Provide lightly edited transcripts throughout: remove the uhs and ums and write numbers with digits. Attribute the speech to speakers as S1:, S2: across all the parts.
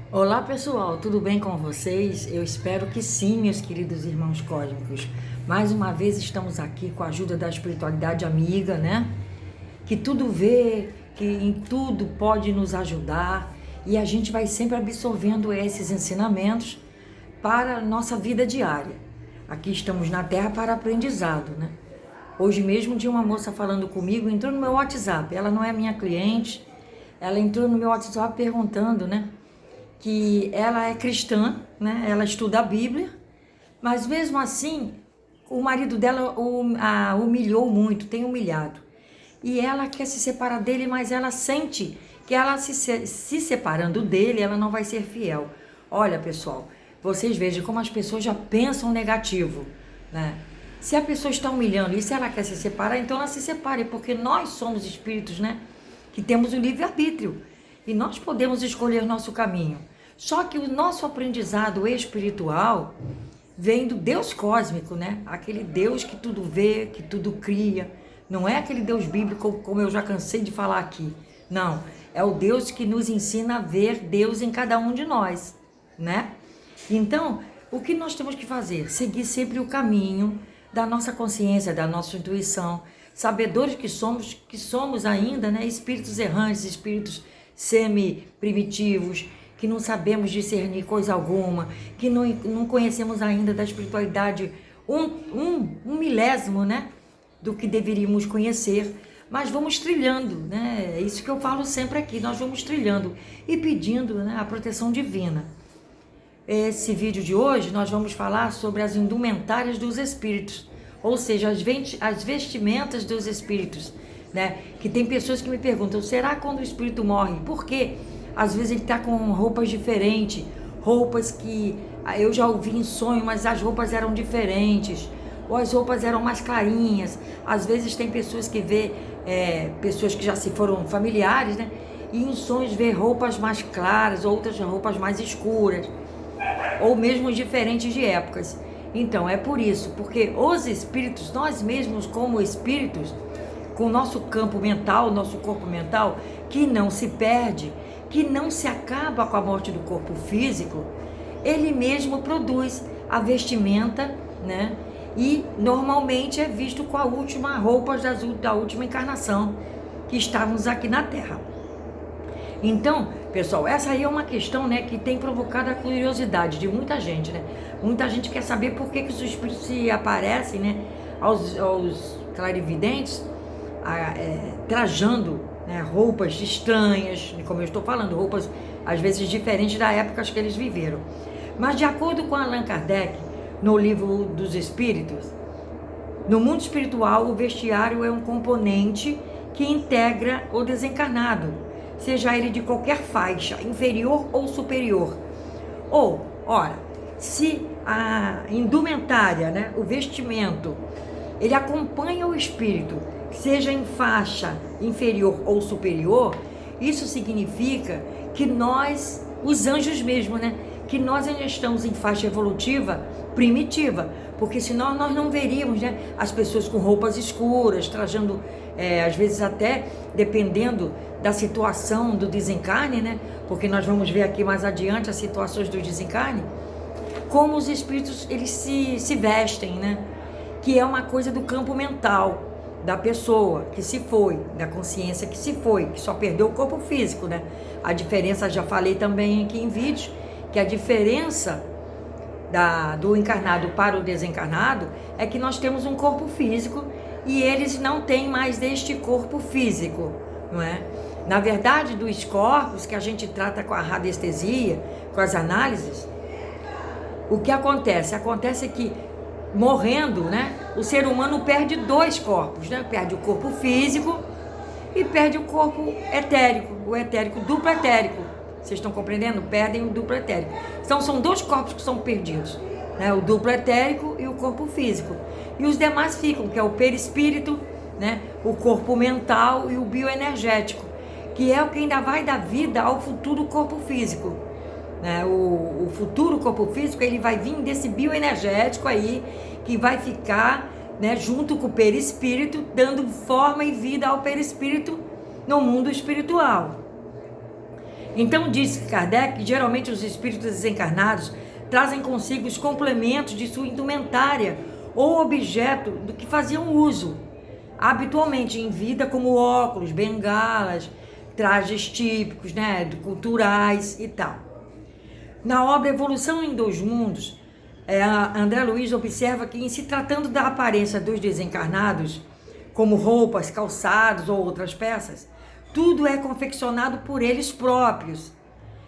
S1: Olá pessoal, tudo bem com vocês? Eu espero que sim, meus queridos irmãos cósmicos. Mais uma vez estamos aqui com a ajuda da espiritualidade amiga, né? Que tudo vê, que em tudo pode nos ajudar e a gente vai sempre absorvendo esses ensinamentos para a nossa vida diária. Aqui estamos na Terra para aprendizado, né? Hoje mesmo tinha uma moça falando comigo, entrou no meu WhatsApp, ela não é minha cliente, ela entrou no meu WhatsApp perguntando, né? Que ela é cristã, né? Ela estuda a Bíblia, mas mesmo assim o marido dela a humilhou muito, tem humilhado. E ela quer se separar dele, mas ela sente que ela se separando dele, ela não vai ser fiel. Olha, pessoal, vocês vejam como as pessoas já pensam negativo, né? Se a pessoa está humilhando e se ela quer se separar, então ela se separe, porque nós somos espíritos, né? Que temos o livre-arbítrio e nós podemos escolher nosso caminho. Só que o nosso aprendizado espiritual vem do Deus cósmico, né? Aquele Deus que tudo vê, que tudo cria. Não é aquele Deus bíblico, como eu já cansei de falar aqui. Não, é o Deus que nos ensina a ver Deus em cada um de nós, né? Então, o que nós temos que fazer? Seguir sempre o caminho da nossa consciência, da nossa intuição, sabedores que somos ainda, né, espíritos errantes, espíritos semi-primitivos, que não sabemos discernir coisa alguma, que não conhecemos ainda da espiritualidade um milésimo, né, do que deveríamos conhecer, mas vamos trilhando, né, é isso que eu falo sempre aqui, nós vamos trilhando e pedindo, né, a proteção divina. Esse vídeo de hoje nós vamos falar sobre as indumentárias dos espíritos, ou seja, as vestimentas dos espíritos, né? Que tem pessoas que me perguntam, será quando o espírito morre? Por quê? Às vezes ele está com roupas diferentes, roupas que eu já ouvi em sonho, mas as roupas eram diferentes, ou as roupas eram mais clarinhas. Às vezes tem pessoas que vê, pessoas que já se foram familiares, né? E em sonhos vê roupas mais claras, outras roupas mais escuras, ou mesmo diferentes de épocas. Então, é por isso, porque os espíritos, nós mesmos como espíritos, com o nosso campo mental, nosso corpo mental, que não se perde, que não se acaba com a morte do corpo físico, ele mesmo produz a vestimenta, né? E normalmente é visto com a última roupa da última encarnação que estávamos aqui na Terra. Então, pessoal, essa aí é uma questão, né, que tem provocado a curiosidade de muita gente, né? Muita gente quer saber por que os espíritos se aparecem, né, aos clarividentes, trajando, né, roupas estranhas, como eu estou falando, roupas às vezes diferentes da época que eles viveram. Mas de acordo com Allan Kardec, no livro dos Espíritos, no mundo espiritual, o vestiário é um componente que integra o desencarnado, seja ele de qualquer faixa, inferior ou superior. Ou, ora, se a indumentária, né, o vestimento, ele acompanha o espírito, seja em faixa inferior ou superior, isso significa que nós, os anjos mesmo, né, que nós ainda estamos em faixa evolutiva primitiva, porque senão nós não veríamos, né, as pessoas com roupas escuras, trajando, às vezes até, dependendo da situação do desencarne, né, porque nós vamos ver aqui mais adiante as situações do desencarne, como os espíritos eles se vestem, né, que é uma coisa do campo mental da pessoa que se foi, da consciência que se foi, que só perdeu o corpo físico, né. A diferença, já falei também aqui em vídeos, que a diferença do encarnado para o desencarnado é que nós temos um corpo físico e eles não têm mais deste corpo físico, não é? Na verdade, dos corpos que a gente trata com a radiestesia, com as análises, o que acontece? Acontece que, morrendo, né, o ser humano perde dois corpos, né? Perde o corpo físico e perde o corpo etérico, o etérico, duplo etérico. Vocês estão compreendendo? Perdem o duplo etérico. Então, são dois corpos que são perdidos, né? O duplo etérico e o corpo físico. E os demais ficam, que é o perispírito, né? O corpo mental e o bioenergético, que é o que ainda vai dar vida ao futuro corpo físico, né? O futuro corpo físico, ele vai vir desse bioenergético aí, que vai ficar, né, junto com o perispírito, dando forma e vida ao perispírito no mundo espiritual. Então disse Kardec que geralmente os espíritos desencarnados trazem consigo os complementos de sua indumentária ou objeto do que faziam uso habitualmente em vida, como óculos, bengalas, trajes típicos, né, culturais e tal. Na obra Evolução em Dois Mundos, André Luiz observa que, em se tratando da aparência dos desencarnados, como roupas, calçados ou outras peças, tudo é confeccionado por eles próprios,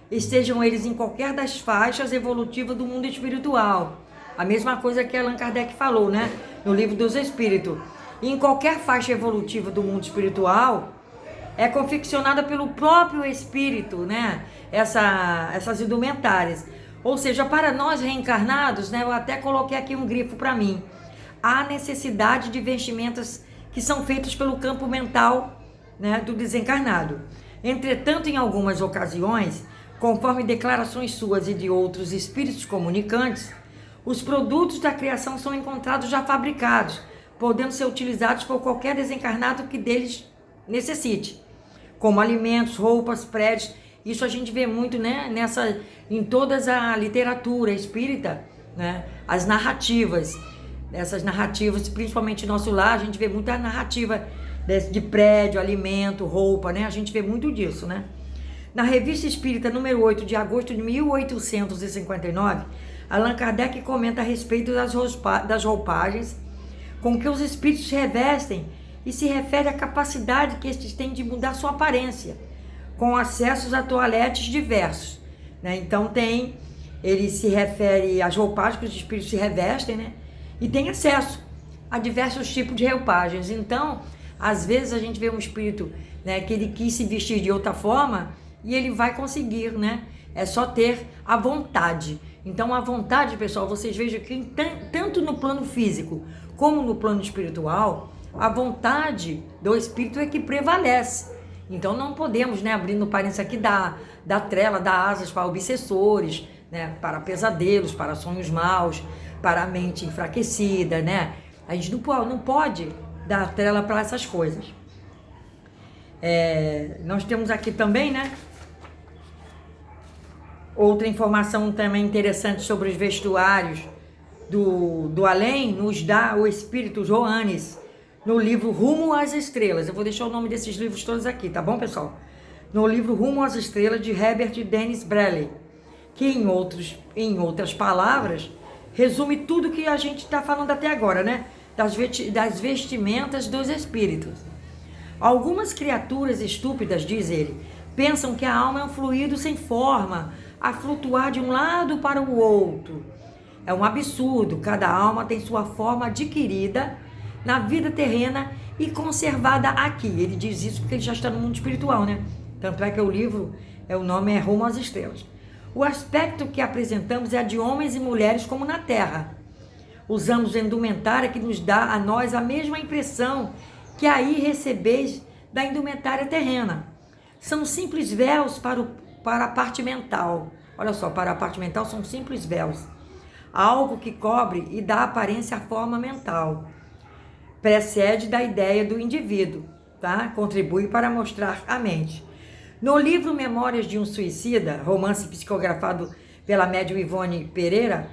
S1: estejam eles em qualquer das faixas evolutivas do mundo espiritual. A mesma coisa que Allan Kardec falou, né, no Livro dos Espíritos. Em qualquer faixa evolutiva do mundo espiritual, é confeccionada pelo próprio espírito, né? Essas indumentárias. Ou seja, para nós reencarnados, né? Eu até coloquei aqui um grifo para mim. Há necessidade de vestimentas que são feitas pelo campo mental, né, do desencarnado. Entretanto, em algumas ocasiões, conforme declarações suas e de outros espíritos comunicantes, os produtos da criação são encontrados já fabricados, podendo ser utilizados por qualquer desencarnado que deles necessite, como alimentos, roupas, prédios. Isso a gente vê muito, né, em toda a literatura espírita, né, as narrativas, essas narrativas, principalmente no nosso lar, a gente vê muita narrativa de prédio, alimento, roupa, né, a gente vê muito disso, né. Na Revista Espírita número 8 de agosto de 1859, Allan Kardec comenta a respeito das roupagens com que os espíritos se revestem e se refere à capacidade que estes têm de mudar sua aparência, com acessos a toaletes diversos, né? Então ele se refere às roupagens que os espíritos se revestem, né? E tem acesso a diversos tipos de roupagens. Então, às vezes a gente vê um espírito, né, que ele quis se vestir de outra forma e ele vai conseguir, né? É só ter a vontade. Então, a vontade, pessoal, vocês vejam que tanto no plano físico como no plano espiritual, a vontade do espírito é que prevalece. Então, não podemos, né, abrindo parênteses aqui, dar trela, dar asas para obsessores, né, para pesadelos, para sonhos maus, para a mente enfraquecida, né? A gente não pode dar trela para essas coisas. Nós temos aqui também, né, outra informação também interessante sobre os vestuários do além, nos dá o espírito Johannes, no livro Rumo às Estrelas. Eu vou deixar o nome desses livros todos aqui, tá bom, pessoal? No livro Rumo às Estrelas, de Herbert Dennis Breley, que em outras palavras, resume tudo que a gente está falando até agora, né? Das vestimentas dos espíritos. Algumas criaturas estúpidas, diz ele, pensam que a alma é um fluido sem forma, a flutuar de um lado para o outro. É um absurdo, cada alma tem sua forma adquirida na vida terrena e conservada aqui. Ele diz isso porque ele já está no mundo espiritual, né? Tanto é que o livro, o nome é Rumo às Estrelas. O aspecto que apresentamos é de homens e mulheres como na Terra. Usamos indumentária que nos dá a nós a mesma impressão que aí recebeis da indumentária terrena. São simples véus para a parte mental. Olha só, para a parte mental são simples véus. Algo que cobre e dá aparência à forma mental. Precede da ideia do indivíduo, tá? Contribui para mostrar a mente. No livro Memórias de um Suicida, romance psicografado pela médium Ivone Pereira,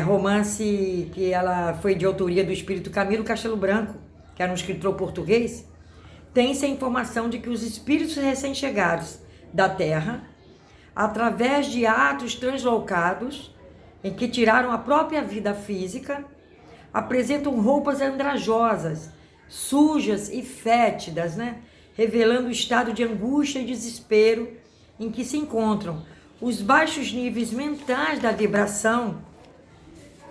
S1: romance que ela foi de autoria do espírito Camilo Castelo Branco, que era um escritor português, tem-se a informação de que os espíritos recém-chegados da Terra, através de atos translocados, em que tiraram a própria vida física, apresentam roupas andrajosas, sujas e fétidas, né? Revelando o estado de angústia e desespero em que se encontram. Os baixos níveis mentais da vibração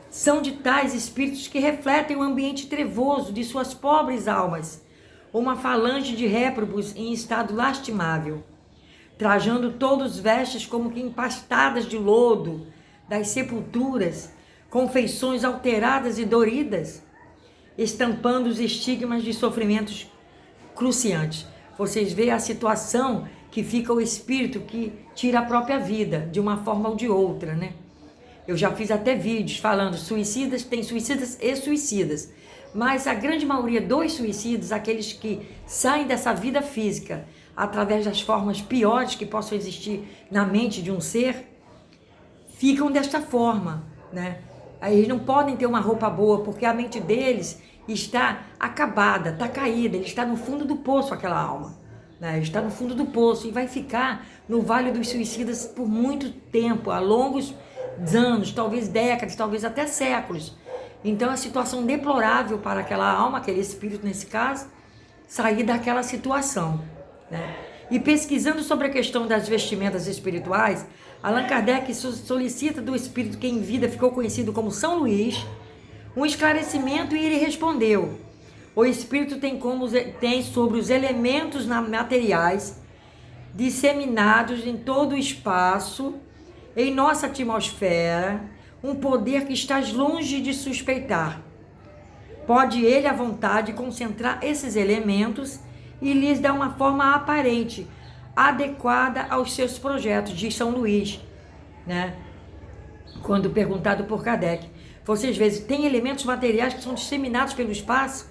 S1: são de tais espíritos que refletem o ambiente trevoso de suas pobres almas, uma falange de réprobos em estado lastimável, trajando todos vestes como que empastadas de lodo das sepulturas, com feições alteradas e doridas, estampando os estigmas de sofrimentos cruciantes. Vocês veem a situação que fica o espírito que tira a própria vida, de uma forma ou de outra, né? Eu já fiz até vídeos falando suicidas, tem suicidas e suicidas, mas a grande maioria dos suicidas, aqueles que saem dessa vida física através das formas piores que possam existir na mente de um ser, ficam desta forma, né? Aí eles não podem ter uma roupa boa, porque a mente deles está acabada, está caída, ele está no fundo do poço, aquela alma, né? Ele está no fundo do poço e vai ficar no Vale dos Suicidas por muito tempo, há longos anos, talvez décadas, talvez até séculos. Então é uma situação deplorável para aquela alma, aquele espírito nesse caso, sair daquela situação, né? E pesquisando sobre a questão das vestimentas espirituais, Allan Kardec solicita do espírito que em vida ficou conhecido como São Luís um esclarecimento e ele respondeu: o espírito tem sobre os elementos materiais disseminados em todo o espaço, em nossa atmosfera, um poder que estás longe de suspeitar. Pode ele, à vontade, concentrar esses elementos e lhes dar uma forma aparente, adequada aos seus projetos, diz São Luís, né? Quando perguntado por Kardec. Vocês veem, tem elementos materiais que são disseminados pelo espaço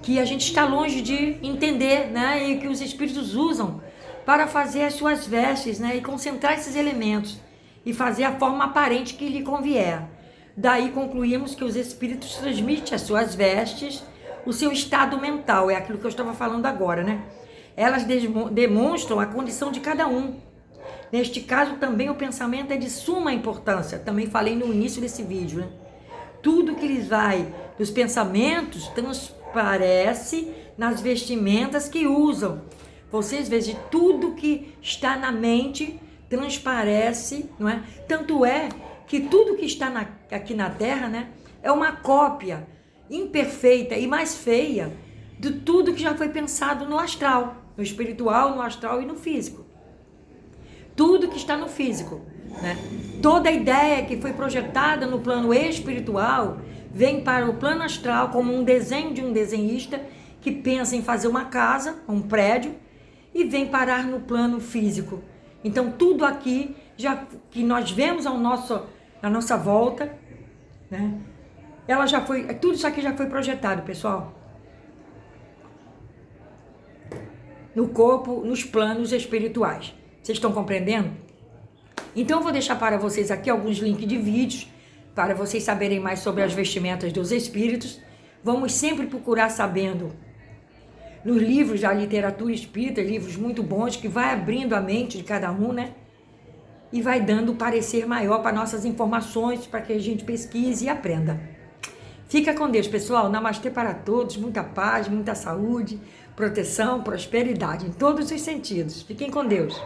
S1: que a gente está longe de entender, né? E que os espíritos usam para fazer as suas vestes, né? E concentrar esses elementos e fazer a forma aparente que lhe convier. Daí concluímos que os espíritos transmitem as suas vestes, o seu estado mental, é aquilo que eu estava falando agora, né? Elas demonstram a condição de cada um. Neste caso, também o pensamento é de suma importância. Também falei no início desse vídeo, né? Tudo que lhes vai dos pensamentos transparece nas vestimentas que usam. Vocês veem, tudo que está na mente transparece, não é? Tanto é que tudo que está aqui na Terra, né, é uma cópia imperfeita e mais feia de tudo que já foi pensado no astral, no espiritual, no astral e no físico. Tudo que está no físico, né? Toda ideia que foi projetada no plano espiritual vem para o plano astral como um desenho de um desenhista que pensa em fazer uma casa, um prédio, e vem parar no plano físico. Então tudo aqui já que nós vemos à nossa volta, né? Tudo isso aqui já foi projetado, pessoal. No corpo, nos planos espirituais. Vocês estão compreendendo? Então eu vou deixar para vocês aqui alguns links de vídeos para vocês saberem mais sobre as vestimentas dos espíritos. Vamos sempre procurar sabendo nos livros da literatura espírita, livros muito bons que vai abrindo a mente de cada um, né? E vai dando um parecer maior para nossas informações, para que a gente pesquise e aprenda. Fica com Deus, pessoal. Namastê para todos, muita paz, muita saúde, proteção, prosperidade em todos os sentidos. Fiquem com Deus.